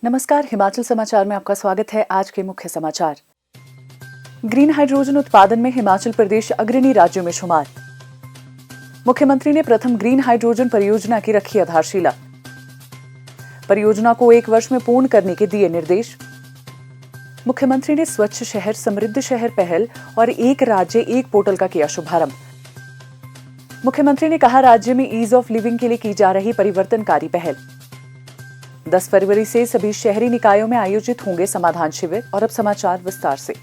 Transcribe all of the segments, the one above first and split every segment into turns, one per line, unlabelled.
नमस्कार, हिमाचल समाचार में आपका स्वागत है। आज के मुख्य समाचार। ग्रीन हाइड्रोजन उत्पादन में हिमाचल प्रदेश अग्रणी राज्यों में शुमार। मुख्यमंत्री ने प्रथम ग्रीन हाइड्रोजन परियोजना की रखी आधारशिला। परियोजना को 1 वर्ष में पूर्ण करने के दिए निर्देश। मुख्यमंत्री ने स्वच्छ शहर समृद्ध शहर पहल और एक राज्य एक पोर्टल का किया शुभारंभ। मुख्यमंत्री ने कहा, राज्य में ईज ऑफ लिविंग के लिए की जा रही परिवर्तनकारी पहल। 10 फरवरी से सभी शहरी निकायों में आयोजित होंगे समाधान शिविर। और अब समाचार विस्तार से।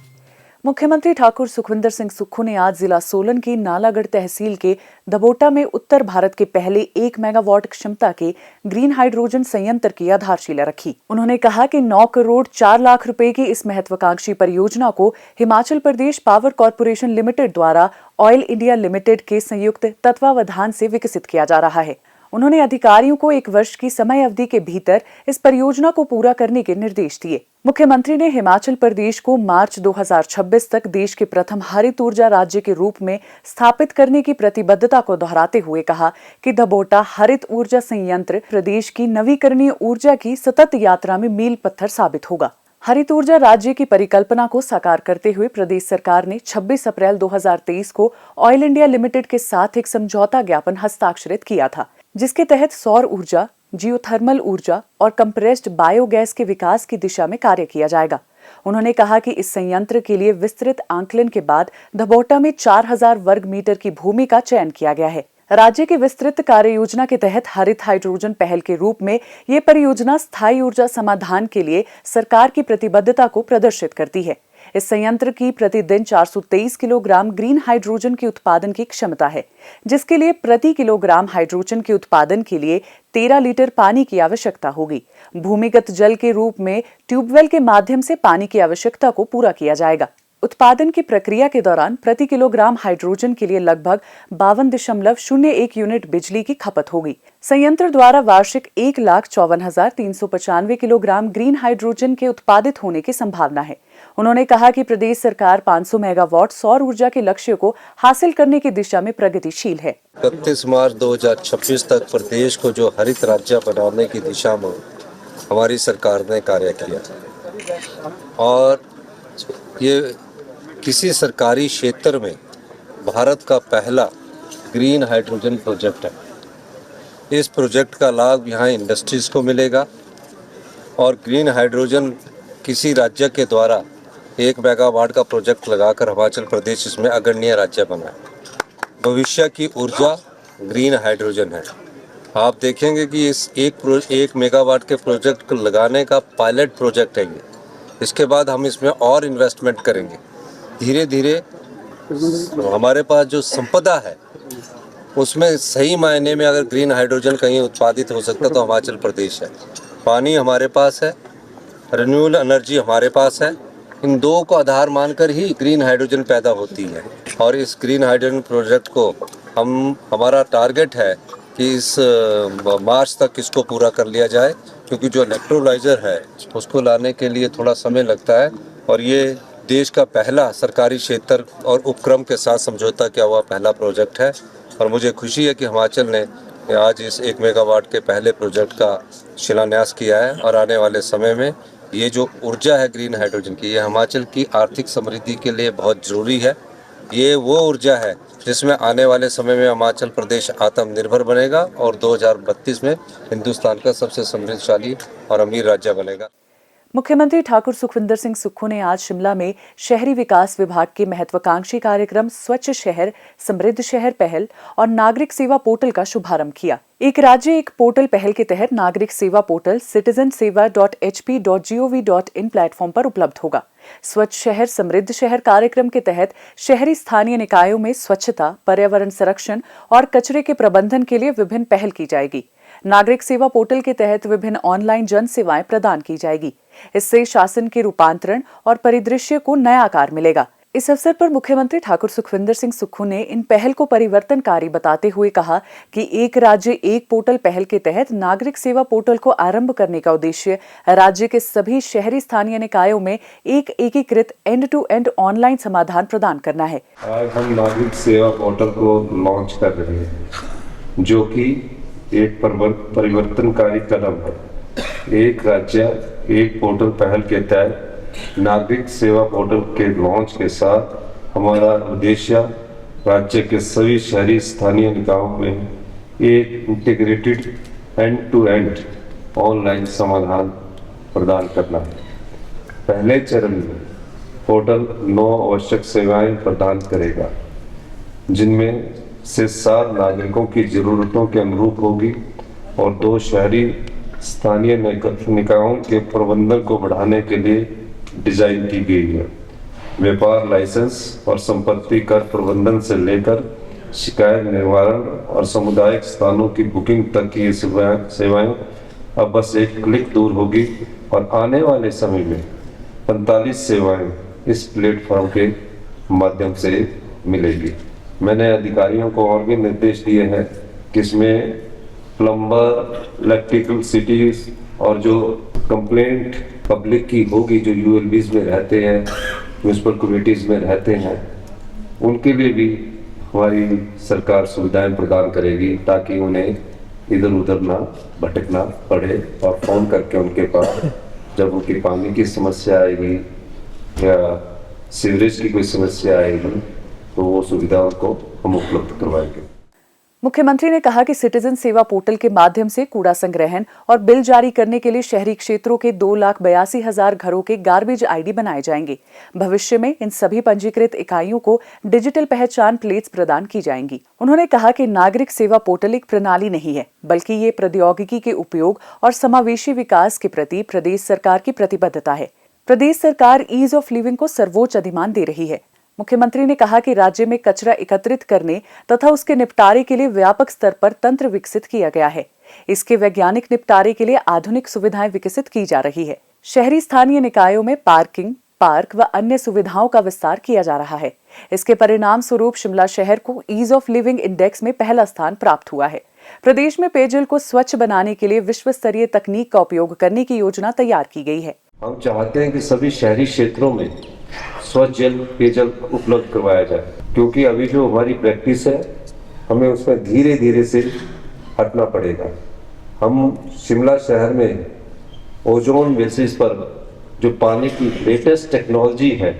मुख्यमंत्री ठाकुर सुखविंदर सिंह सुक्खू ने आज जिला सोलन की नालागढ़ तहसील के धबोटा में उत्तर भारत के पहले 1 मेगावाट क्षमता के ग्रीन हाइड्रोजन संयंत्र की आधारशिला रखी। उन्होंने कहा कि 9 करोड़ 4 लाख रुपए की इस महत्वाकांक्षी परियोजना को Himachal Pradesh power corporation limited द्वारा ऑयल इंडिया लिमिटेड के संयुक्त तत्वावधान से विकसित किया जा रहा है। उन्होंने अधिकारियों को 1 वर्ष की समय अवधि के भीतर इस परियोजना को पूरा करने के निर्देश दिए। मुख्यमंत्री ने हिमाचल प्रदेश को मार्च 2026 तक देश के प्रथम हरित ऊर्जा राज्य के रूप में स्थापित करने की प्रतिबद्धता को दोहराते हुए कहा कि धबोटा हरित ऊर्जा संयंत्र प्रदेश की नवीकरणीय ऊर्जा की सतत यात्रा में मील पत्थर साबित होगा। हरित ऊर्जा राज्य की परिकल्पना को साकार करते हुए प्रदेश सरकार ने 26 अप्रैल 2023 को ऑयल इंडिया लिमिटेड के साथ एक समझौता ज्ञापन हस्ताक्षरित किया था, जिसके तहत सौर ऊर्जा, जियोथर्मल ऊर्जा और कंप्रेस्ड बायोगैस के विकास की दिशा में कार्य किया जाएगा। उन्होंने कहा कि इस संयंत्र के लिए विस्तृत आंकलन के बाद धबोटा में 4000 वर्ग मीटर की भूमि का चयन किया गया है। राज्य की विस्तृत कार्य योजना के तहत हरित हाइड्रोजन पहल के रूप में ये परियोजना स्थायी ऊर्जा समाधान के लिए सरकार की प्रतिबद्धता को प्रदर्शित करती है। इस संयंत्र की प्रतिदिन 423 किलोग्राम ग्रीन हाइड्रोजन के उत्पादन की क्षमता है, जिसके लिए प्रति किलोग्राम हाइड्रोजन के उत्पादन के लिए 13 लीटर पानी की आवश्यकता होगी। भूमिगत जल के रूप में ट्यूबवेल के माध्यम से पानी की आवश्यकता को पूरा किया जाएगा। उत्पादन की प्रक्रिया के दौरान प्रति किलोग्राम हाइड्रोजन के लिए लगभग 52.01 यूनिट बिजली की खपत होगी। संयंत्र द्वारा वार्षिक 1,54,395 किलोग्राम ग्रीन हाइड्रोजन के उत्पादित होने की संभावना है। उन्होंने कहा कि प्रदेश सरकार 500 मेगावाट सौर ऊर्जा के लक्ष्य को हासिल करने की दिशा में प्रगतिशील है।
31 मार्च 2026 तक प्रदेश को जो हरित राज्य बनाने की दिशा में हमारी सरकार ने कार्य किया और ये किसी सरकारी क्षेत्र में भारत का पहला ग्रीन हाइड्रोजन प्रोजेक्ट है। इस प्रोजेक्ट का लाभ यहाँ इंडस्ट्रीज को मिलेगा और ग्रीन हाइड्रोजन किसी राज्य के द्वारा 1 मेगावाट का प्रोजेक्ट लगाकर हिमाचल प्रदेश इसमें अग्रणी राज्य बना है। भविष्य की ऊर्जा ग्रीन हाइड्रोजन है। आप देखेंगे कि इस 1 मेगावाट के प्रोजेक्ट को लगाने का पायलट प्रोजेक्ट है ये। इसके बाद हम इसमें और इन्वेस्टमेंट करेंगे। धीरे धीरे हमारे पास जो संपदा है उसमें सही मायने में अगर ग्रीन हाइड्रोजन कहीं उत्पादित हो सकता तो हिमाचल प्रदेश है। पानी हमारे पास है, रिन्यूएबल एनर्जी हमारे पास है। इन दो को आधार मानकर ही ग्रीन हाइड्रोजन पैदा होती है और इस ग्रीन हाइड्रोजन प्रोजेक्ट को हमारा टारगेट है कि इस मार्च तक इसको पूरा कर लिया जाए, क्योंकि जो इलेक्ट्रोलाइजर है उसको लाने के लिए थोड़ा समय लगता है और ये देश का पहला सरकारी क्षेत्र और उपक्रम के साथ समझौता किया हुआ पहला प्रोजेक्ट है। और मुझे खुशी है कि हिमाचल ने आज इस 1 मेगावाट के पहले प्रोजेक्ट का शिलान्यास किया है और आने वाले समय में ये जो ऊर्जा है ग्रीन हाइड्रोजन की, ये हिमाचल की आर्थिक समृद्धि के लिए बहुत ज़रूरी है। ये वो ऊर्जा है जिसमें आने वाले समय में हिमाचल प्रदेश आत्मनिर्भर बनेगा और 2032 में हिंदुस्तान का सबसे समृद्धशाली और अमीर राज्य बनेगा।
मुख्यमंत्री ठाकुर सुखविंदर सिंह सुक्खू ने आज शिमला में शहरी विकास विभाग के महत्वाकांक्षी कार्यक्रम स्वच्छ शहर समृद्ध शहर पहल और नागरिक सेवा पोर्टल का शुभारंभ किया। एक राज्य एक पोर्टल पहल के तहत नागरिक सेवा पोर्टल citizenseva.hp.gov.in प्लेटफॉर्म पर उपलब्ध होगा। स्वच्छ शहर समृद्ध शहर कार्यक्रम के तहत शहरी स्थानीय निकायों में स्वच्छता, पर्यावरण संरक्षण और कचरे के प्रबंधन के लिए विभिन्न पहल की जाएगी। नागरिक सेवा पोर्टल के तहत विभिन्न ऑनलाइन जन सेवाएं प्रदान की जाएगी। इससे शासन के रूपांतरण और परिदृश्य को नया आकार मिलेगा। इस अवसर पर मुख्यमंत्री ठाकुर सुखविंदर सिंह सुक्खू ने इन पहल को परिवर्तनकारी बताते हुए कहा कि एक राज्य एक पोर्टल पहल के तहत नागरिक सेवा पोर्टल को आरंभ करने का उद्देश्य राज्य के सभी शहरी स्थानीय निकायों में एक एकीकृत एंड टू एंड ऑनलाइन समाधान प्रदान करना है।
आज हम नागरिक सेवा पोर्टल को लॉन्च कर रहे हैं, जो कि एक परिवर्तनकारी कदम है। एक राज्य एक पोर्टल पहल के तहत नागरिक सेवा पोर्टल के लॉन्च के साथ हमारा उद्देश्य राज्य के सभी शहरी स्थानीय निकायों में एक integrated end to end online समाधान प्रदान करना है। पहले चरण में पोर्टल 9 आवश्यक सेवाएं प्रदान करेगा, जिनमें से 7 नागरिकों की जरूरतों के अनुरूप होगी और 2 शहरी स्थानीय निकायों के प्रबंधन को बढ़ाने के लिए डिजाइन की गई है। व्यापार लाइसेंस और संपत्ति कर प्रबंधन से लेकर शिकायत निवारण और सामुदायिक स्थानों की बुकिंग तक की ये सेवाएं अब बस एक क्लिक दूर होगी और आने वाले समय में 45 सेवाएं इस प्लेटफॉर्म के माध्यम से मिलेगी। मैंने अधिकारियों को और भी निर्देश दिए हैं कि इसमें प्लम्बर, इलेक्ट्रिकल सिटीज और जो कंप्लेंट पब्लिक की होगी, जो यूएलबीज में रहते हैं, म्यूनिसिपल कम्युनिटीज में रहते हैं, उनके लिए भी हमारी सरकार सुविधाएं प्रदान करेगी ताकि उन्हें इधर उधर ना भटकना पड़े और फोन करके उनके पास जब उनकी पानी की समस्या आएगी या सीवरेज की कोई समस्या आएगी तो वो सुविधा उनको हम उपलब्ध करवाएंगे।
मुख्यमंत्री ने कहा कि सिटीजन सेवा पोर्टल के माध्यम से कूड़ा संग्रहण और बिल जारी करने के लिए शहरी क्षेत्रों के 2,82,000 घरों के गार्बेज आईडी बनाए जाएंगे। भविष्य में इन सभी पंजीकृत इकाइयों को डिजिटल पहचान प्लेट्स प्रदान की जाएंगी। उन्होंने कहा कि नागरिक सेवा पोर्टल एक प्रणाली नहीं है, बल्कि ये प्रौद्योगिकी के उपयोग और समावेशी विकास के प्रति प्रदेश सरकार की प्रतिबद्धता है। प्रदेश सरकार ईज ऑफ लिविंग को सर्वोच्च अधिमान दे रही है। मुख्यमंत्री ने कहा कि राज्य में कचरा एकत्रित करने तथा उसके निपटारे के लिए व्यापक स्तर पर तंत्र विकसित किया गया है। इसके वैज्ञानिक निपटारे के लिए आधुनिक सुविधाएं विकसित की जा रही है। शहरी स्थानीय निकायों में पार्किंग, पार्क व अन्य सुविधाओं का विस्तार किया जा रहा है। इसके परिणाम स्वरूप शिमला शहर को ईज ऑफ लिविंग इंडेक्स में पहला स्थान प्राप्त हुआ है। प्रदेश में पेयजल को स्वच्छ बनाने के लिए विश्व स्तरीय तकनीक का उपयोग करने की योजना तैयार की गई है।
हम चाहते हैं कि सभी शहरी क्षेत्रों में स्वच्छ जल पेयजल उपलब्ध करवाया जाए, क्योंकि अभी जो हमारी प्रैक्टिस है हमें उसमें धीरे धीरे से हटना पड़ेगा। हम शिमला शहर में ओजोन बेसिस पर जो पानी की लेटेस्ट टेक्नोलॉजी है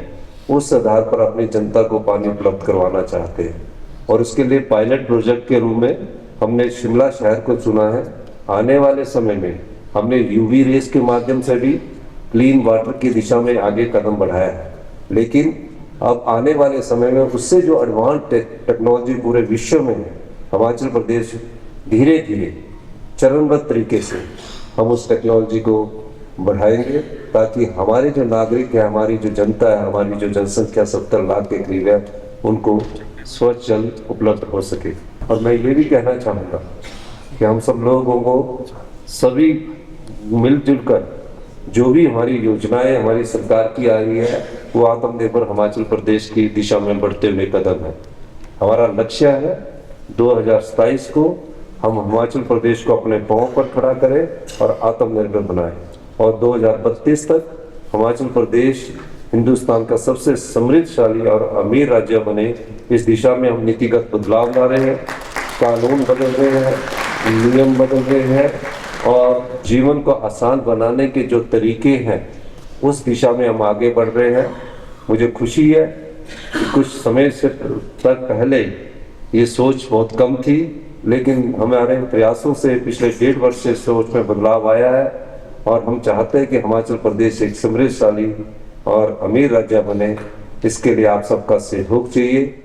उस आधार पर अपनी जनता को पानी उपलब्ध करवाना चाहते हैं और उसके लिए पायलट प्रोजेक्ट के रूप में हमने शिमला शहर को चुना है। आने वाले समय में हमने यूवी रेस के माध्यम से भी क्लीन वाटर की दिशा में आगे कदम बढ़ाया है, लेकिन अब आने वाले समय में उससे जो एडवांस टेक्नोलॉजी पूरे विश्व में है, हिमाचल प्रदेश धीरे धीरे चरणबद्ध तरीके से हम उस टेक्नोलॉजी को बढ़ाएंगे ताकि हमारे जो नागरिक है, हमारी जो जनता है, हमारी जो जनसंख्या 70 लाख के करीब है, उनको स्वच्छ जल उपलब्ध हो सके। और मैं ये भी कहना चाहूँगा कि हम सब लोगों को सभी मिलजुल कर जो भी हमारी योजनाएं हमारी सरकार की आ रही है वो आत्मनिर्भर हिमाचल प्रदेश की दिशा में बढ़ते हुए कदम है। हमारा लक्ष्य है 2027 को हम हिमाचल प्रदेश को अपने पांव पर खड़ा करें और आत्मनिर्भर बनाएं और 2032 तक हिमाचल प्रदेश हिंदुस्तान का सबसे समृद्धशाली और अमीर राज्य बने। इस दिशा में हम नीतिगत बदलाव ला रहे हैं, कानून बदल रहे हैं, नियम बदल रहे हैं और जीवन को आसान बनाने के जो तरीके हैं उस दिशा में हम आगे बढ़ रहे हैं। मुझे खुशी है कि कुछ समय से तक पहले ये सोच बहुत कम थी, लेकिन हमारे प्रयासों से पिछले 1.5 वर्ष से सोच में बदलाव आया है और हम चाहते हैं कि हिमाचल प्रदेश एक समृद्धशाली और अमीर राज्य बने। इसके लिए आप सबका सहयोग चाहिए।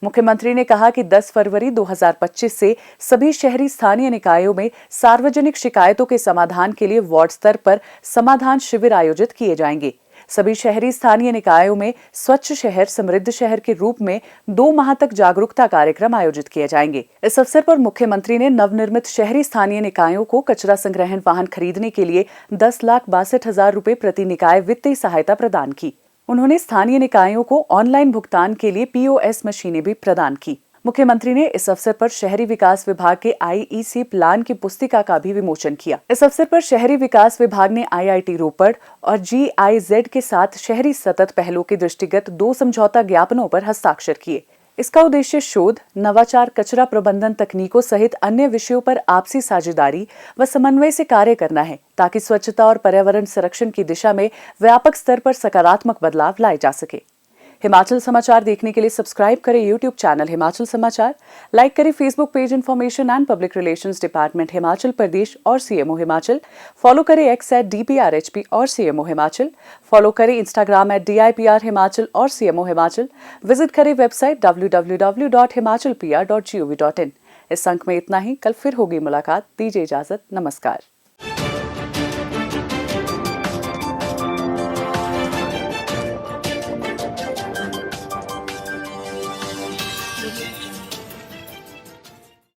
मुख्यमंत्री ने कहा कि 10 फरवरी 2025 से सभी शहरी स्थानीय निकायों में सार्वजनिक शिकायतों के समाधान के लिए वार्ड स्तर पर समाधान शिविर आयोजित किए जाएंगे। सभी शहरी स्थानीय निकायों में स्वच्छ शहर समृद्ध शहर के रूप में 2 माह तक जागरूकता कार्यक्रम आयोजित किए जाएंगे। इस अवसर पर मुख्यमंत्री ने नवनिर्मित शहरी स्थानीय निकायों को कचरा संग्रहण वाहन खरीदने के लिए 10,62,000 रुपए प्रति निकाय वित्तीय सहायता प्रदान की। उन्होंने स्थानीय निकायों को ऑनलाइन भुगतान के लिए POS मशीनें भी प्रदान की। मुख्यमंत्री ने इस अवसर पर शहरी विकास विभाग के IEC प्लान की पुस्तिका का भी विमोचन किया। इस अवसर पर शहरी विकास विभाग ने IIT रोपड़ और GIZ के साथ शहरी सतत पहलों के दृष्टिगत 2 समझौता ज्ञापनों पर हस्ताक्षर किए। इसका उद्देश्य शोध, नवाचार, कचरा प्रबंधन तकनीकों सहित अन्य विषयों पर आपसी साझेदारी व समन्वय से कार्य करना है, ताकि स्वच्छता और पर्यावरण संरक्षण की दिशा में व्यापक स्तर पर सकारात्मक बदलाव लाए जा सके। हिमाचल समाचार देखने के लिए सब्सक्राइब करें यूट्यूब चैनल हिमाचल समाचार, लाइक करें Facebook page information and public relations department Himachal Pradesh और सीएमओ हिमाचल, फॉलो करें एक्स @DPRHP और सीएमओ हिमाचल, फॉलो करें इंस्टाग्राम @DIPR हिमाचल और सीएमओ हिमाचल, विजिट करें वेबसाइट www.himachalpr.gov.in। इस अंक में इतना ही, कल फिर होगी मुलाकात। दीजिए इजाजत, नमस्कार।